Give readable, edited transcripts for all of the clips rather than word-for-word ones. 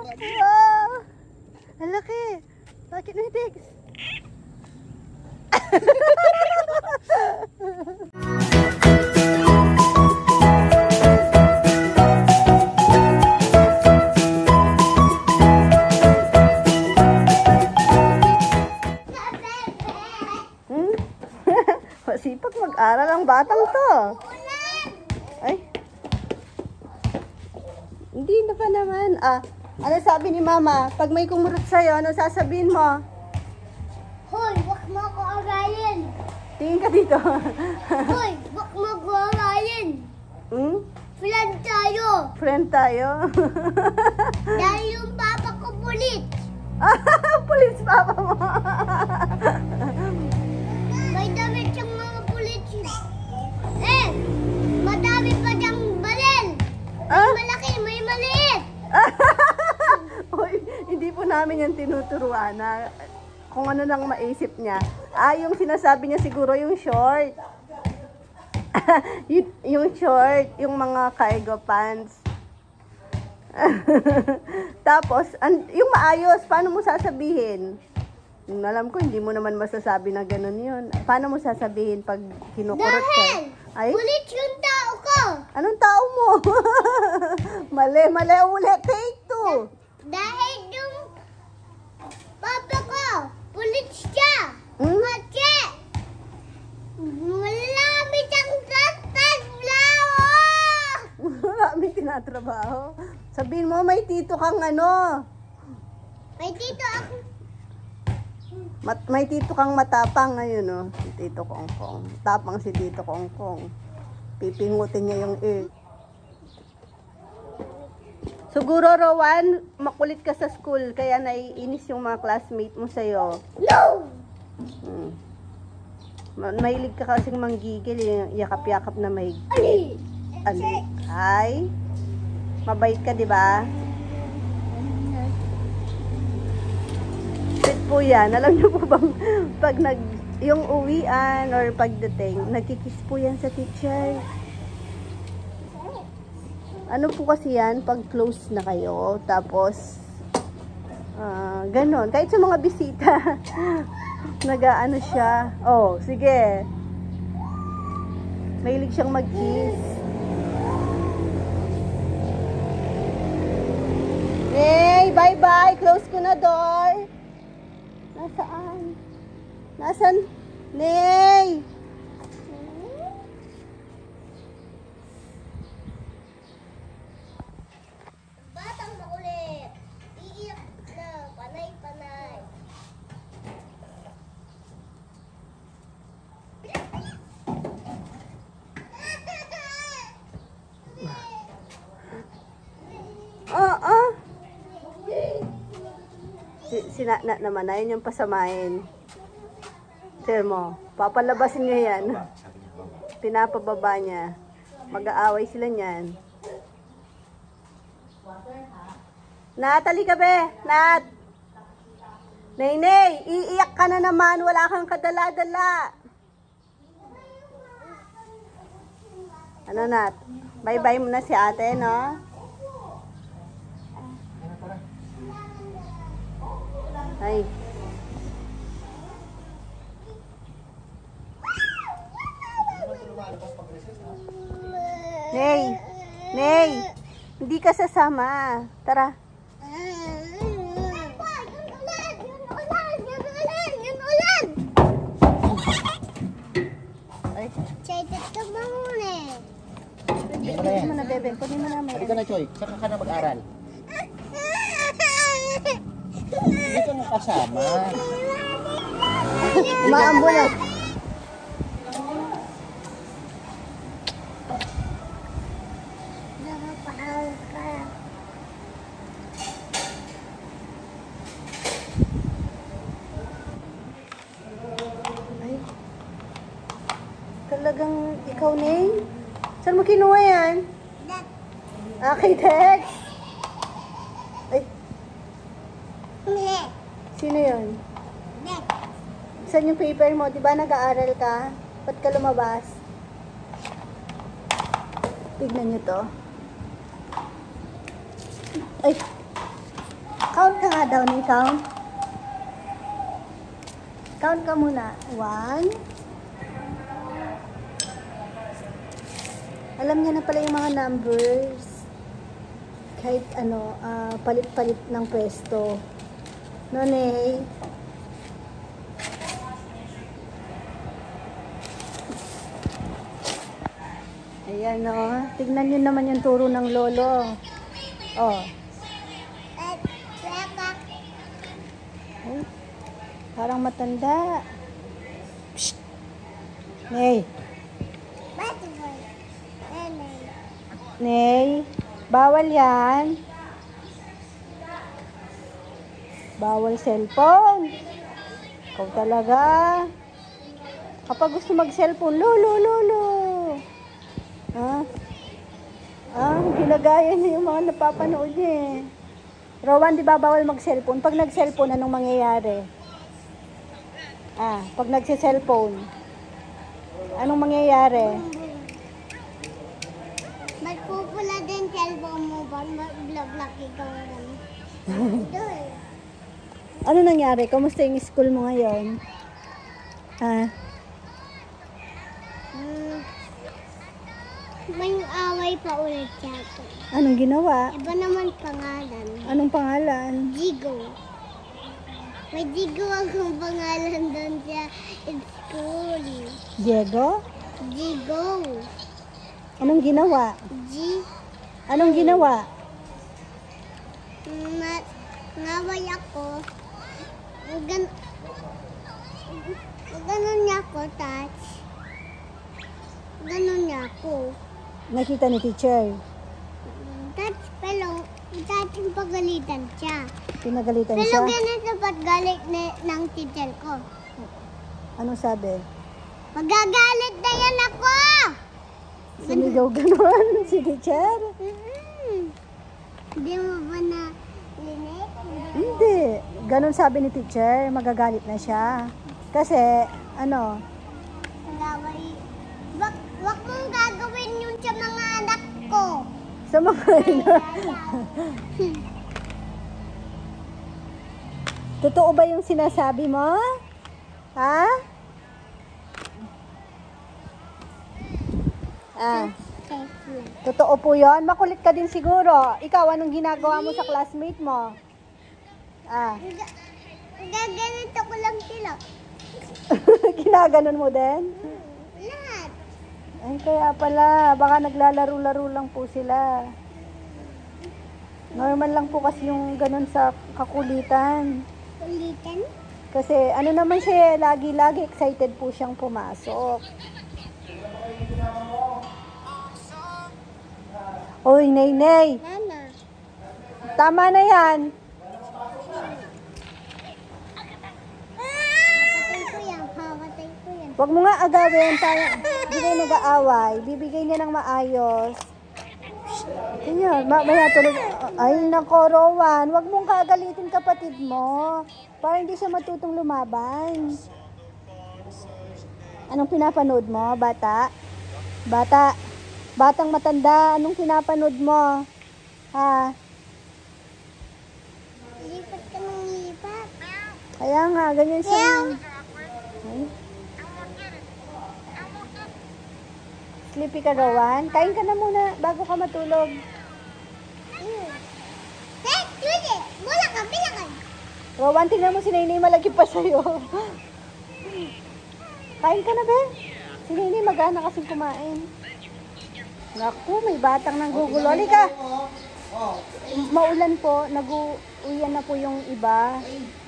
Wow! Ang laki! Bakit na Dex? Sipag mag-aral ang batang to. Ay. Hindi na pa naman. Ano sabi ni Mama? Pag may kumurot sa'yo, ano sasabihin mo? Hoy, wag mo ako arayin. Tingin ka dito. Hoy, wag mo ako arayin. Friend tayo. Friend tayo. Dahil yung papa ko pulit. Pulis papa mo. May damit siyang mga pulit. Madami pa diyang baril. May malaki, may maliit. Uy, hindi po namin yan tinuturuan na kung ano lang maisip niya. Yung sinasabi niya siguro yung short. yung short, yung mga cargo pants. Tapos, yung maayos, paano mo sasabihin? Alam ko, hindi mo naman masasabi na gano'n yun. Paano mo sasabihin pag kinukurot ka? Dahil, pulit yung tao ko. Anong tao mo? Mali ulit. Take two. Dahil yung papa ko, pulit siya. Kasi, marami siyang tatrabaho. Marami tinatrabaho. Sabihin mo, may tito kang ano. May tito ako. May tito kang matapang ngayon, no? Si Tito Kongkong. Tapang si Tito Kongkong. Pipingutin niya yung ear. Siguro, Rowan, makulit ka sa school, kaya naiinis yung mga classmate mo sa'yo. No! Mahilig ka kasing manggigil, yung yakap-yakap na may... Ali! Ay? Mabait ka, di ba? Po yan. Alam niyo po bang pag yung uwian or pagdating, nagkikiss po yan sa teacher. Ano po kasi yan, pag close na kayo, tapos, ganon. Kahit sa mga bisita, nag-ano siya. Oh, sige. Mahilig siyang mag-kiss. Hey, bye-bye. Close ko na door. Nasaan? Nasaan? Ney! Batang makulit. Iiyak na. Panay-panay. Sinana naman na yun yung pasamahin. Sir mo, papalabasin niya yan. Pinapababa niya. Mag-aaway sila niyan. Nat, halika be! Nat! Nay, iiyak ka na naman. Wala kang kadala-dala. Ano, Nat? Bye-bye mo na si ate, no? Ay. Ney, hindi ka sasama. Tara. Ay. Excited ka ba muna eh? Kunin mo na, bebe. Kunin mo na. Halika na, Choy. Saka ka na mag-aral. Hindi ka makasama. Maambo na. Ay. Talagang ikaw, Ney? Saan mo kinuha yan? Kay Dex. Ay. Sino yun? Saan yung paper mo? Diba nag-aaral ka? Ba't ka lumabas? Tignan nyo to. Ay! Count ka nga daw, Nay. Count. Count ka muna. 1. Alam niya na pala yung mga numbers. Kahit ano, palit-palit ng pwesto. No, Nay? Ayan, o. Tignan niyo naman yung turo ng lolo. Oh. Ay, parang matanda. Psst! Nay. Nay, bawal yan. Bawal cellphone. Ikaw talaga. Kapag gusto mag-cellphone, lolo. Ha? Ginagaya niya yung mga napapanood niya eh. Rowan, di ba bawal mag-cellphone? Pag nag-cellphone, anong mangyayari? Pag nagsi-cellphone, anong mangyayari? Magpupula din cellphone mo ba? Mag-vlog ikaw naman. Ano nangyari? Kamusta yung school mo ngayon? May away pa ulit siya. Anong ginawa? Iba naman pangalan. Anong pangalan? Jigo. May Jigo akong pangalan doon sa school. Diego? Jigo. Anong ginawa? G. Anong ginawa? Ngaway ako. Ganon niya ako, touch. Ganon niya ako. Nakita ni teacher. Touch, pero touch yung pagalitan siya. Pinagalitan Pero siya. ganito ba't galit ng teacher ko? Anong sabi? Magagalit na yan ako! Sumigaw ganon si teacher? Hindi mo ba na linik? Hindi. Ganon sabi ni teacher. Magagalit na siya. Kasi, ano? Nagaway. Wag mong gagawin yun sa mga anak ko. Sa mga Totoo ba yung sinasabi mo? Ha? Totoo po yun? Makulit ka din siguro. Ikaw, anong ginagawa mo sa classmate mo? Gaganito ko lang sila. Ginaganon mo din? Lahat. Ay, kaya pala. Baka naglalaro-laro lang po sila. Normal lang po kasi yung ganun sa kakulitan. Ulitin? Kasi ano naman siya, lagi-lagi excited po siyang pumasok. Oy, Nay. Nana. Tama na yan. Papatay ko yan. Papatay ko yan. Huwag mo nga agawin. Hindi kayo nag-aaway. Bibigay niya ng maayos. Ayan, mamaya tulog. Ay, nako, Rowan. Huwag mong kagalitin kapatid mo. Para hindi siya matutong lumaban. Anong pinapanood mo, bata? Batang matanda, anong pinapanood mo? Ha? Lipat ka ng lipat. Kaya nga, ganyan siya. Ay. Sleepy ka, Rowan? Kain ka na muna bago ka matulog. Tuloy! Bilangan! Rowan, tingnan mo si Nainay malagi pa sa'yo. Kain ka na, be? Si Nainay mag-ana kasing kumain. Naku, may batang nanggugulo. Halika! Maulan po, nag-uwian na po yung iba.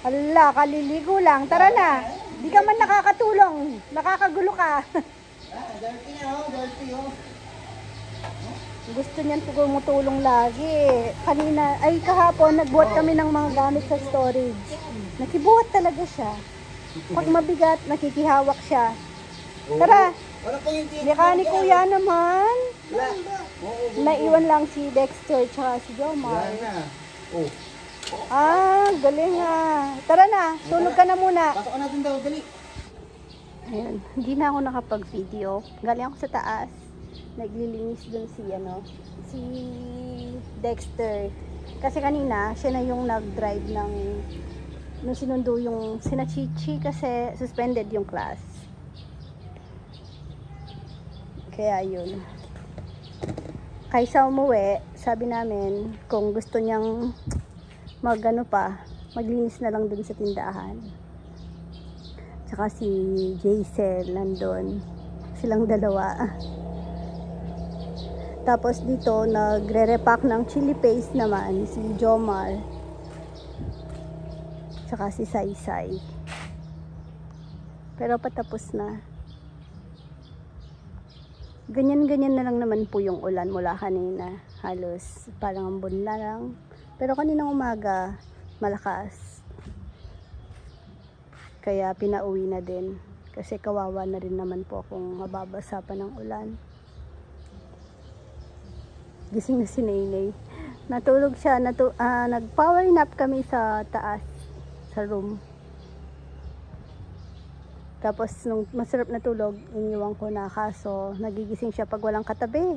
Hala, kaliligo lang. Tara na. Di ka man nakakatulong. Nakakagulo ka. Dirty. Gusto niyan tumutulong lagi. Kanina, ay kahapon, nagbuhat kami ng mga gamit sa storage. Nakibuhat talaga siya. Pag mabigat, nakikihawak siya. Tara, lika ni Kuya naman. Naiwan lang si Dexter tsaka si Jomar. Galing ah. Tara na, tulog ka na muna. Pasok natin daw, dali. Ayun, hindi na ako nakapag-video. Galing ako sa taas. Naglilinis dun si Dexter. Kasi kanina, siya na yung nag-drive ng nung sinundo yung sina Chichi kasi suspended yung class. Kaya yun. Kaysa umuwi, sabi namin kung gusto niyang maglinis na lang dun sa tindahan. Tsaka si Jaisel nandun. Silang dalawa. Tapos dito, nagre-repack ng chili paste naman si Jomar. Tsaka si Saysay. Pero patapos na. Ganyan-ganyan na lang naman po yung ulan mula kanina. Halos parang ambon na lang. Pero kaninang umaga, malakas. Kaya pinauwi na din. Kasi kawawa na rin naman po kung mababasa pa ng ulan. Gising na si Nainay. Natulog siya. Nag-power nap kami sa taas. Sa room. Tapos nung masarap na tulog, iniwan ko na, kaso nagigising siya pag walang katabi.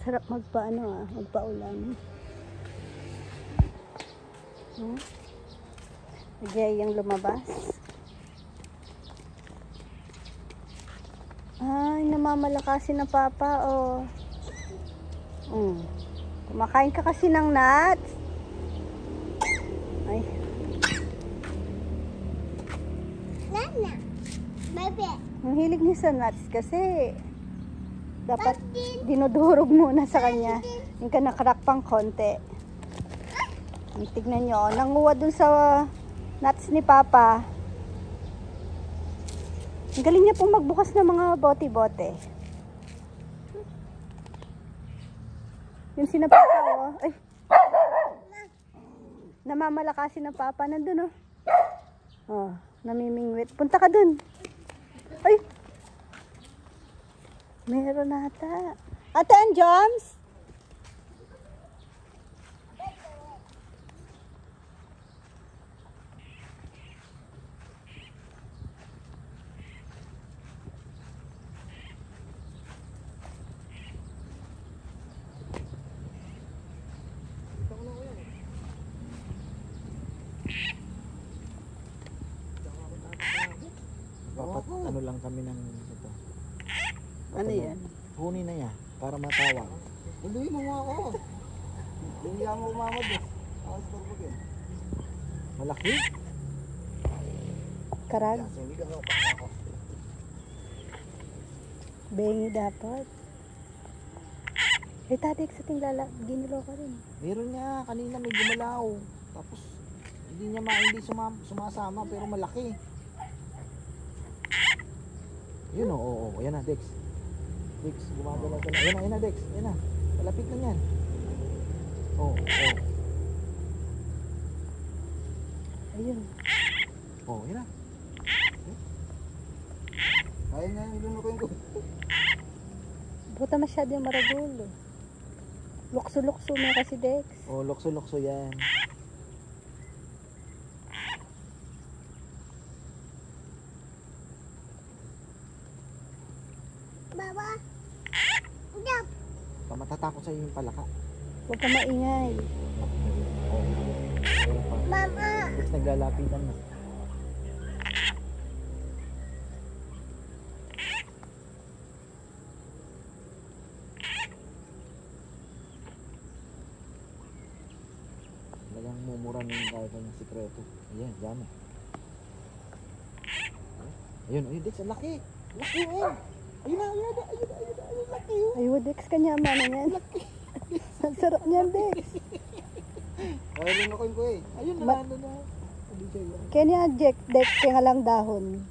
Sarap magpaulan. Nagyay yung lumabas. Ay, namamalakasin na papa, oh. Kumakain ka kasi ng nuts. Ay. Nana, baby. Ang hilig niya sa nuts kasi dapat dinudurog muna sa kanya. Yung ka nakarak pang konti. Tignan nyo, nanguha dun sa nuts ni Papa. Ang galing niya pong magbukas ng mga bote-bote. Yung sina Papa, oh. Ay. Namamalakasin ng Papa. Nandun, oh. Oh, namimingwit. Punta ka dun. Ay. Meron nata. Ate Anjoms? Dapat ano lang kami ng ito. Ano yan? Huni na yan para matawag. Hindi mo nga ako. Hindi mo umamad eh. Akas pa rin eh. Malaki? Karag? Kasi hindi ka ako. Bengi dapat. Eh, tatik sa tinglala. Ginilo ka rin. Meron niya kanina may gumalaw. Tapos hindi sumasama pero malaki. Yun oo. Ayan na Dex. Dex, gumagalaw ka na. Ayan na Dex. Ayan na. Malapit na yan. Oo. Ayun. Ayan na. Kaya nga yung lunukin ko. Buta masyado yung maragulo. Lukso-lukso mo kasi Dex. Lokso-lokso yan. Baba. Dap. Matatakot sa yung palaka. Huwag ka maingay. Mama. Dex, naglalapitan na. Talagang mumura na yung kahit ng sikreto. Ayan, dyan na. Ayun, Dex, ang laki. Laki, ayun. Ayun na, laki. Ay, Dex, kanya mana yan. Ang sarap niyan, Dex. Kaya lunukin ko eh. Ayun na, Ma- ano na. Kaya niya, Dex, kaya nga lang dahon.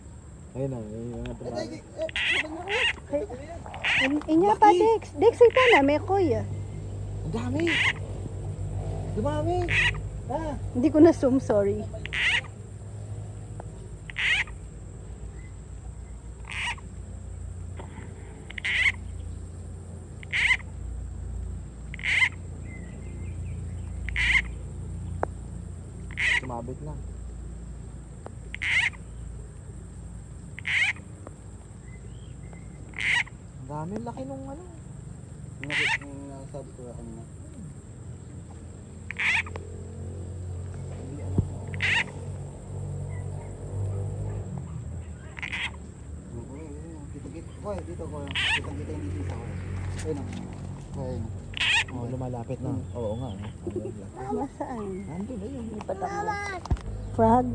Ayun na, ayun na tumawag. Inya pa, Dex. Dex, ito na, may koy. Ang dami. Dumami. Hindi ko na zoom, sorry. Sumabit na. Ang dami, laki nung ano. Yung nasabi ko kanina. Boy, dito ko. Kita yung dito sa ko. Ayun o. Ayun. Oh, lumalapit na. Oo nga. Ayun lang. Nasaan? Nandun na yun. Mama, Frog?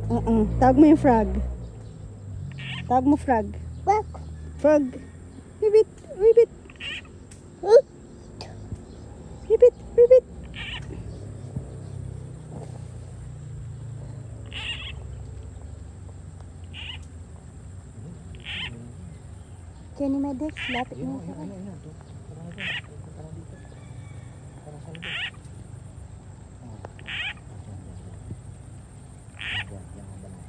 Tawag mo yung frog. Tawag mo frog. wag. Frog. Ribbit. Ribbit. Ribbit. Ribbit. Kenny Medex, lapit Yun, mo. yun, yun, yun. Tara na dyan. Punta na dito. Tara sa labas. Oh. Yan, yan, yan, yan.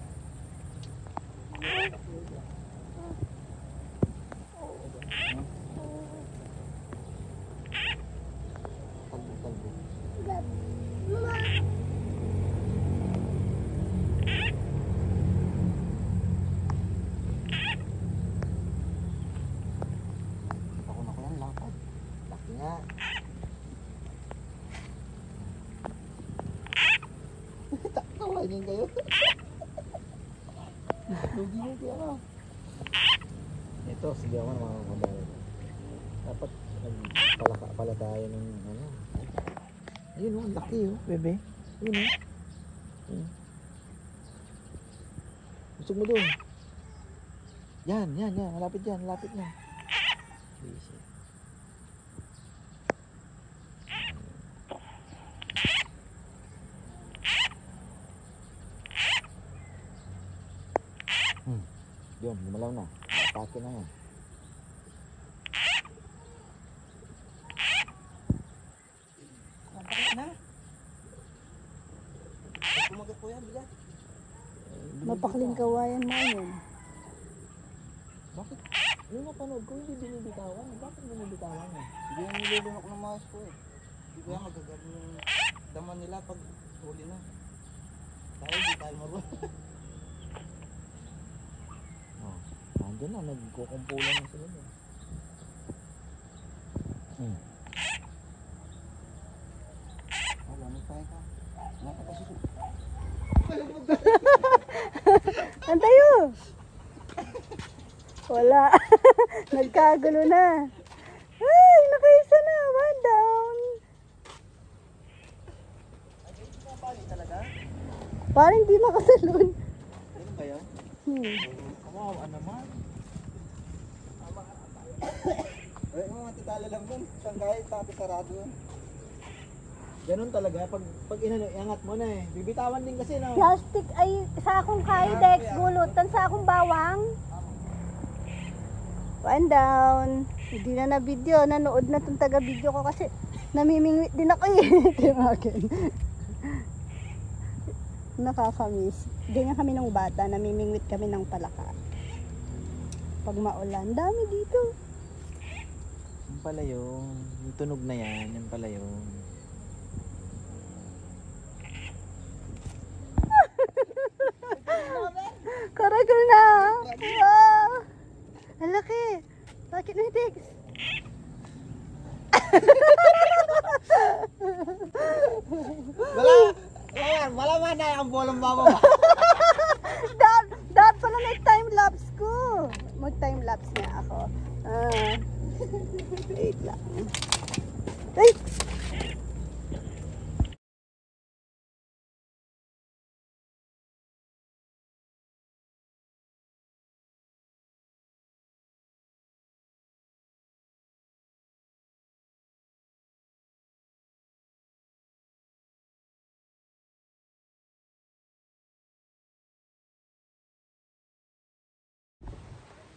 Talbo, talbo. Ako na ko yan, lapad. Laki nga. Tawanin kayo. Lugi ano. Ito, sige ako na mga kandara. Dapat palaka pala tayo ng ano. Ayun oh, ang laki oh, bebe. Ayun oh. Ayun. Busog mo dun. Yan, yan, yan. Malapit yan, malapit na. Busy. Yun, gumalaw na. Atake na yan. Bakit na? Kumagat po yan, bigat. Mapakling kawayan mo yun. Bakit? Yung napanood ko, hindi binibitawan. Bakit binibitawan mo? Hindi yan nilulunok ng maas po eh. Hindi ko yan magagaling yung daman nila pag huli na. Tayo, di tayo marunong. Oh, nandun na, nagkukumpulan na sila doon. Wala, magpahay ka. Nakapasusunod. Antayo! Wala. Nagkagulo na. Ay, nakaisa na. One down. Parang hindi makasalun. Ano ba yan? Kawawa naman. Eh, yung mga titala lang dun. Shanghai, tapi sarado yun. Ganun talaga, pag iangat mo na eh. Bibitawan din kasi no. Plastic ay sa akong kaidex, gulutan sa akong bawang. One down. Hindi na na video, nanood na itong taga video ko kasi namimingwit din ako eh. Timakin. Nakakamiss. Ganyan kami ng bata, namimingwit kami ng palaka. Pag maulan, dami dito. Yung pala yun. Yung tunog na yan, yung pala yun. Karagal na! Wow! Ang laki! Bakit na Dex? Wala man na ang bolang baba. Dad pala nag-time lapse ko. Mag-time lapse niya ako. Wait lang. Ay!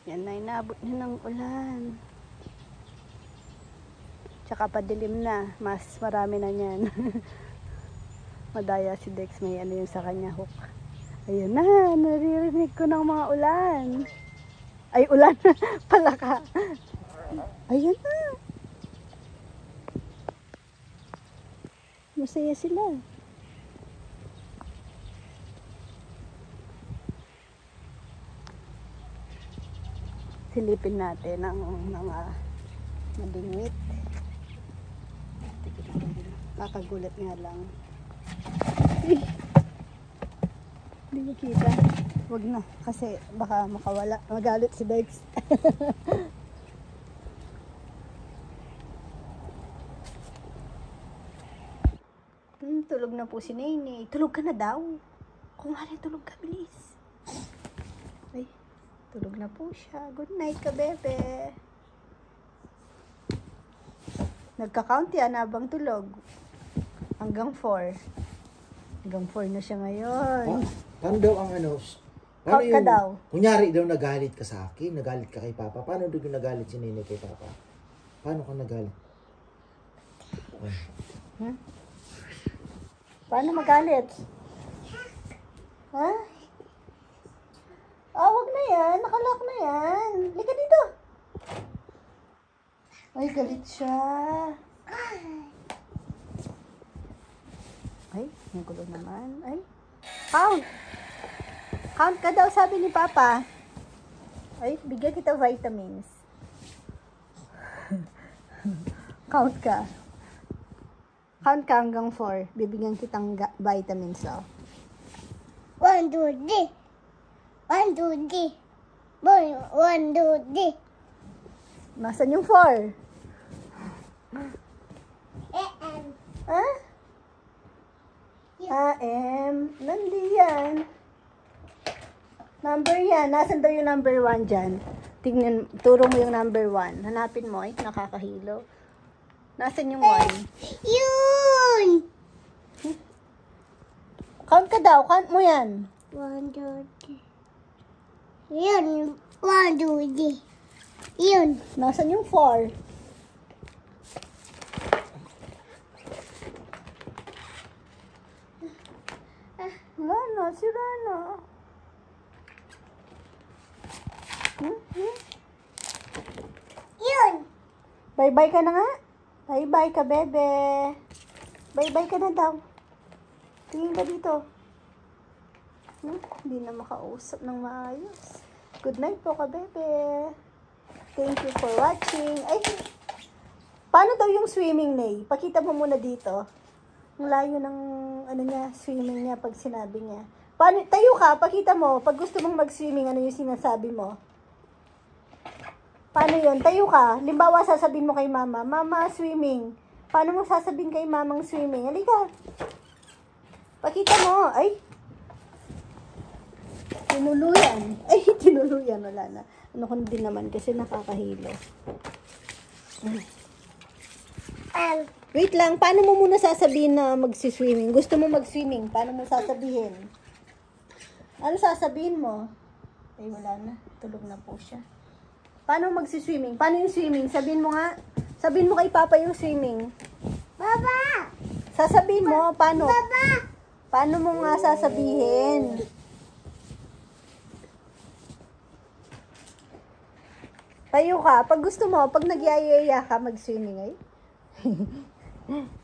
Yan na, inabot na ng ulan. Tsaka padilim na. Mas marami na niyan. Madaya si Dex. May ano yun sa kanya hook. Ayun na. Naririnig ko ng mga ulan. Ay, ulan. Palaka. Ayun na. Masaya sila. Silipin natin ang mga madingwit. Kakagulat nga lang. Hindi makita. Wag na. Kasi baka makawala. Magalit si Dex. Tulog na po si Nene. Tulog ka na daw. Kung ano, tulog ka, bilis. Ay, tulog na po siya. Good night ka, bebe. Nagka-count yan habang tulog. Hanggang 4. Hanggang 4 na siya ngayon. Paano daw ang ano? Count ka daw. Kunyari daw nagalit ka sa akin, nagalit ka kay Papa. Paano daw yung nagalit si Nene kay Papa? Paano ka nagalit? Hmm? Paano magalit? Ha? Wag na yan. Nakalock na yan. Lika dito. Ay, galit siya. Ay, ang gulo naman. Ay, count. Count ka daw, sabi ni Papa. Ay, bigyan kita vitamins. Count ka. Count ka hanggang 4. Bibigyan kitang vitamins, oh. 1, 2, 3. 1, 2, 3. 1, 2, 3. Nasaan yung 4? Ha? Nandiyan. Number yan. Nasaan daw yung number 1 dyan? Tingnan, turo mo yung number 1. Hanapin mo, ay, nakakahilo. Nasaan yung 1? Yun! Count ka daw, count mo yan. 1, 2, 3. Yun. 1, 2, 3. Yun. Nasaan yung 4? Wala na, sira na. Yun. Bye-bye ka na nga. Bye-bye ka, bebe. Bye-bye ka na daw. Tingin ka dito. Hindi na makausap ng maayos. Good night po ka, bebe. Thank you for watching. Ay, paano daw yung swimming, Nay? Pakita mo muna dito. Ang layo ng ano niya, swimming niya pag sinabi niya. Paano, tayo ka, pakita mo. Pag gusto mong mag-swimming, ano yung sinasabi mo? Paano yun? Tayo ka. Limbawa, sasabihin mo kay mama, Mama, swimming. Paano mo sasabihin kay mamang swimming? Halika. Pakita mo. Ay. Tinuluyan. Ay, tinuluyan. Wala na. Ano ko din naman kasi nakakahilo. Wait lang. Paano mo muna sasabihin na magsiswimming? Gusto mo mag-swimming? Paano mo sasabihin? Ano sasabihin mo? Ay, wala na. Tulog na po siya. Paano magsiswimming? Paano yung swimming? Sabihin mo nga. Sabihin mo kay Papa yung swimming. Baba! Sasabihin mo. Paano? Baba! Paano mo nga sasabihin? Tayo ka. Pag gusto mo, pag nagyayaya ka mag-swimming ay.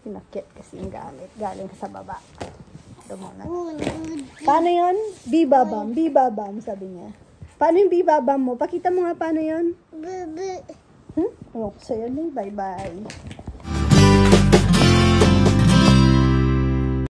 Pinakit kasi yung gamit. Galing sa baba. Dumunat. Paano yun? Bibabam. Bibabam, sabi niya. Paano yung bibabam mo? Pakita mo nga paano yun. Baba! Ewan ko sa'yo, Bye-bye.